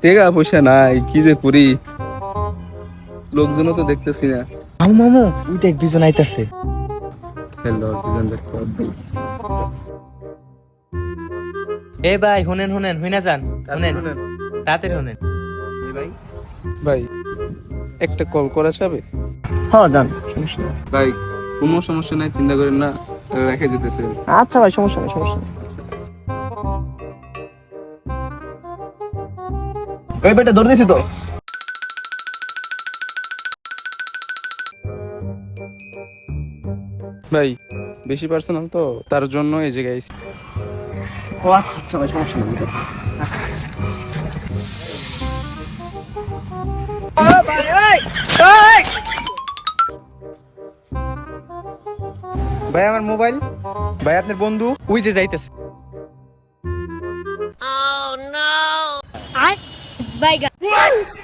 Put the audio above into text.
টাকা পয়সা নাই, কি যে করি, লোকজনও তো দেখতেছি না। মামু মামু ওই দেখ দুজন আইতাছে। হ্যালো, দুজনদের এ ভাই শুনেন শুনেন হুইনা যান, শুনেন তাড়াতাড়ি শুনেন। ভাই ভাই, একটা কল করা যাবে? হ্যাঁ যান, সমস্যা নেই। ভাই কোনো সমস্যা নাই, চিন্তা করেন না, রেখে যেতেছে। আচ্ছা ভাই, সমস্যা নেই সমস্যা নেই। ওই বেটা ধরে দিছি তো। ভাই বেশি পার্সোনাল তো, তার জন্য এই জায়গায় এসেছি। ও আচ্ছা আচ্ছা ভাই, সমস্যা নেই। ভাই আমার মোবাইল, ভাই আপনার বন্ধু ওই যে যাইতেছে। Bye guys.